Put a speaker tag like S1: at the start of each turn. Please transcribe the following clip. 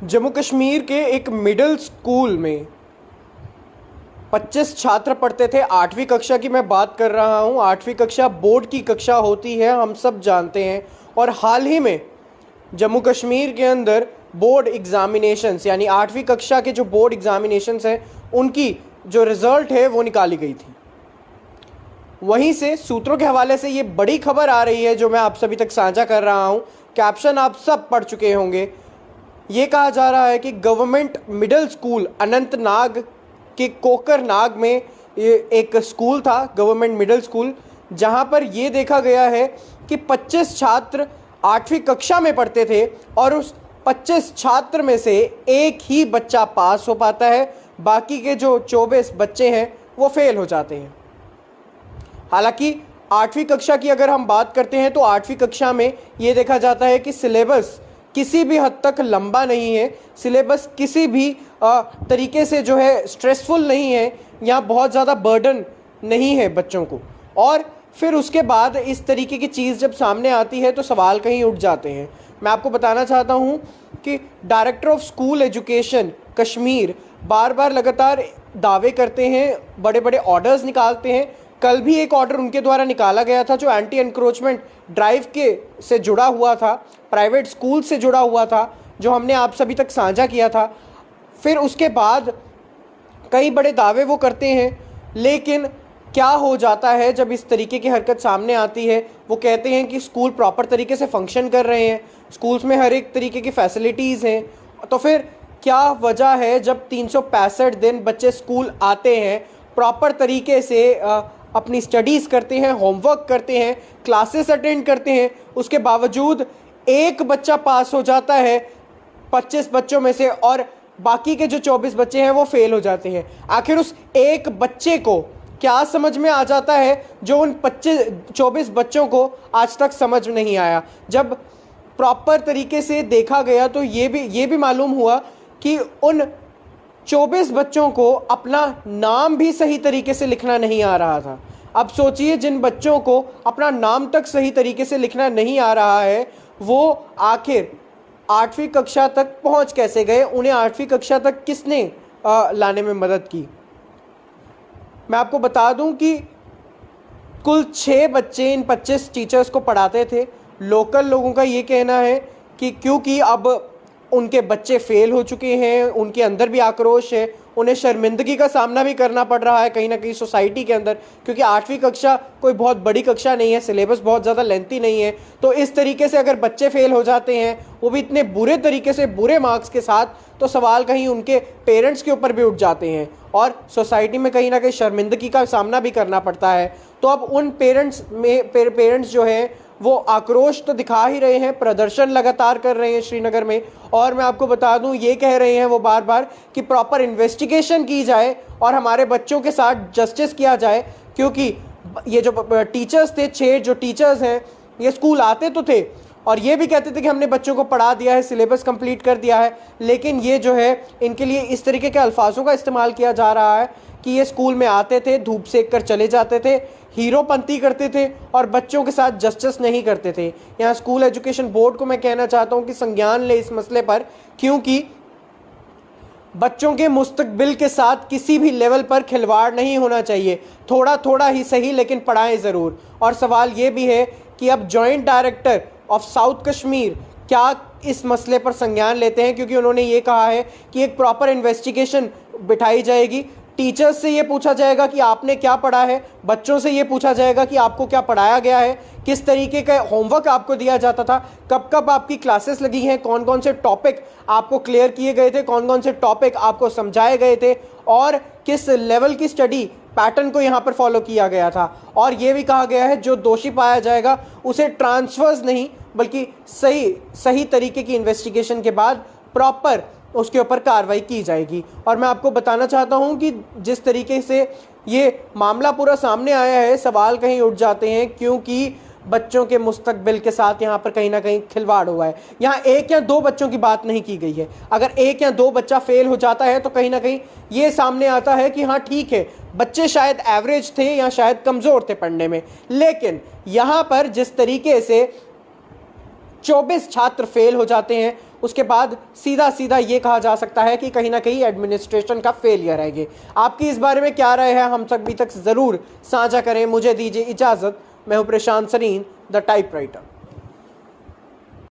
S1: जम्मू कश्मीर के एक middle school में 25 छात्र पढ़ते थे। 8वीं कक्षा की मैं बात कर रहा हूँ। 8वीं कक्षा बोर्ड की कक्षा होती है, हम सब जानते हैं। और हाल ही में जम्मू कश्मीर के अंदर बोर्ड एग्ज़ामिनेशंस यानी 8वीं कक्षा के जो बोर्ड एग्ज़ामिनेशंस हैं उनकी जो रिज़ल्ट है वो निकाली गई थी। वहीं से सूत्रों के हवाले से ये बड़ी खबर आ रही है जो मैं आप सभी तक साझा कर रहा हूँ। कैप्शन आप सब पढ़ चुके होंगे। ये कहा जा रहा है कि गवर्नमेंट मिडिल स्कूल अनंतनाग के कोकरनाग में एक स्कूल था, गवर्नमेंट मिडिल स्कूल, जहां पर ये देखा गया है कि 25 छात्र 8वीं कक्षा में पढ़ते थे और उस 25 छात्र में से एक ही बच्चा पास हो पाता है, बाकी के जो 24 बच्चे हैं वो फेल हो जाते हैं। हालांकि 8वीं कक्षा की अगर हम बात करते हैं तो 8वीं कक्षा में ये देखा जाता है कि सिलेबस किसी भी हद तक लंबा नहीं है, सिलेबस किसी भी तरीके से जो है स्ट्रेसफुल नहीं है, यहाँ बहुत ज़्यादा बर्डन नहीं है बच्चों को। और फिर उसके बाद इस तरीके की चीज़ जब सामने आती है तो सवाल कहीं उठ जाते हैं। मैं आपको बताना चाहता हूँ कि director of school education Kashmir बार बार लगातार दावे करते हैं, बड़े बड़े ऑर्डर्स निकालते हैं। कल भी एक ऑर्डर उनके द्वारा निकाला गया था जो एंटी एनक्रोचमेंट ड्राइव के से जुड़ा हुआ था, प्राइवेट स्कूल से जुड़ा हुआ था, जो हमने आप सभी तक साझा किया था। फिर उसके बाद कई बड़े दावे वो करते हैं, लेकिन क्या हो जाता है जब इस तरीके की हरकत सामने आती है। वो कहते हैं कि स्कूल प्रॉपर तरीके से फंक्शन कर रहे हैं, स्कूल्स में हर एक तरीके की फैसिलिटीज़ हैं, तो फिर क्या वजह है जब 365 दिन बच्चे स्कूल आते हैं, प्रॉपर तरीके से अपनी स्टडीज़ करते हैं, होमवर्क करते हैं, क्लासेस अटेंड करते हैं, उसके बावजूद एक बच्चा पास हो जाता है 25 बच्चों में से और बाकी के जो 24 बच्चे हैं वो फेल हो जाते हैं। आखिर उस एक बच्चे को क्या समझ में आ जाता है जो उन 24 बच्चों को आज तक समझ नहीं आया। जब प्रॉपर तरीके से देखा गया तो ये भी मालूम हुआ कि उन 24 बच्चों को अपना नाम भी सही तरीके से लिखना नहीं आ रहा था। अब सोचिए, जिन बच्चों को अपना नाम तक सही तरीके से लिखना नहीं आ रहा है वो आखिर 8वीं कक्षा तक पहुंच कैसे गए, उन्हें 8वीं कक्षा तक किसने लाने में मदद की। मैं आपको बता दूं कि कुल 6 बच्चे इन 25 टीचर्स को पढ़ाते थे। लोकल लोगों का ये कहना है कि क्योंकि अब उनके बच्चे फेल हो चुके हैं, उनके अंदर भी आक्रोश है, उन्हें शर्मिंदगी का सामना भी करना पड़ रहा है कहीं ना कहीं सोसाइटी के अंदर, क्योंकि 8वीं कक्षा कोई बहुत बड़ी कक्षा नहीं है, सिलेबस बहुत ज़्यादा लेंथी नहीं है। तो इस तरीके से अगर बच्चे फेल हो जाते हैं, वो भी इतने बुरे तरीके से, बुरे मार्क्स के साथ, तो सवाल कहीं उनके पेरेंट्स के ऊपर भी उठ जाते हैं और सोसाइटी में कहीं ना कहीं शर्मिंदगी का सामना भी करना पड़ता है। तो अब उन पेरेंट्स जो हैं वो आक्रोश तो दिखा ही रहे हैं, प्रदर्शन लगातार कर रहे हैं श्रीनगर में। और मैं आपको बता दूं, ये कह रहे हैं वो बार बार कि प्रॉपर इन्वेस्टिगेशन की जाए और हमारे बच्चों के साथ जस्टिस किया जाए, क्योंकि ये जो टीचर्स थे, 6 जो टीचर्स हैं, ये स्कूल आते तो थे और ये भी कहते थे कि हमने बच्चों को पढ़ा दिया है, सिलेबस कंप्लीट कर दिया है, लेकिन ये जो है इनके लिए इस तरीके के अल्फाजों का इस्तेमाल किया जा रहा है कि ये स्कूल में आते थे, धूप सेक कर चले जाते थे, हीरोपंती करते थे और बच्चों के साथ जस्टिस नहीं करते थे। यहाँ स्कूल एजुकेशन बोर्ड को मैं कहना चाहता हूँ कि संज्ञान ले इस मसले पर, क्योंकि बच्चों के मुस्तकबिल के साथ किसी भी लेवल पर खिलवाड़ नहीं होना चाहिए। थोड़ा थोड़ा ही सही, लेकिन पढ़ाएं ज़रूर। और सवाल ये भी है कि अब joint director of south Kashmir क्या इस मसले पर संज्ञान लेते हैं, क्योंकि उन्होंने ये कहा है कि एक प्रॉपर इन्वेस्टिगेशन बिठाई जाएगी। टीचर्स से ये पूछा जाएगा कि आपने क्या पढ़ा है, बच्चों से ये पूछा जाएगा कि आपको क्या पढ़ाया गया है, किस तरीके का होमवर्क आपको दिया जाता था, कब कब आपकी क्लासेस लगी हैं, कौन कौन से टॉपिक आपको क्लियर किए गए थे, कौन कौन से टॉपिक आपको समझाए गए थे और किस लेवल की स्टडी पैटर्न को यहाँ पर फॉलो किया गया था। और ये भी कहा गया है जो दोषी पाया जाएगा उसे ट्रांसफर्स नहीं बल्कि सही तरीके की इन्वेस्टिगेशन के बाद प्रॉपर उसके ऊपर कार्रवाई की जाएगी। और मैं आपको बताना चाहता हूं कि जिस तरीके से ये मामला पूरा सामने आया है, सवाल कहीं उठ जाते हैं, क्योंकि बच्चों के मुस्तकबिल के साथ यहाँ पर कहीं ना कहीं खिलवाड़ हुआ है। यहाँ 1 या 2 बच्चों की बात नहीं की गई है। अगर 1 या 2 बच्चा फेल हो जाता है तो कहीं ना कहीं ये सामने आता है कि हाँ ठीक है, बच्चे शायद एवरेज थे या शायद कमज़ोर थे पढ़ने में, लेकिन यहाँ पर जिस तरीके से 24 छात्र फेल हो जाते हैं उसके बाद सीधा सीधा ये कहा जा सकता है कि कहीं ना कहीं एडमिनिस्ट्रेशन का फेलियर है ये। आपकी इस बारे में क्या राय है, हम सभी तक ज़रूर साझा करें। मुझे दीजिए इजाज़त, मैं हूं प्रशांत सरीन, द टाइपराइटर।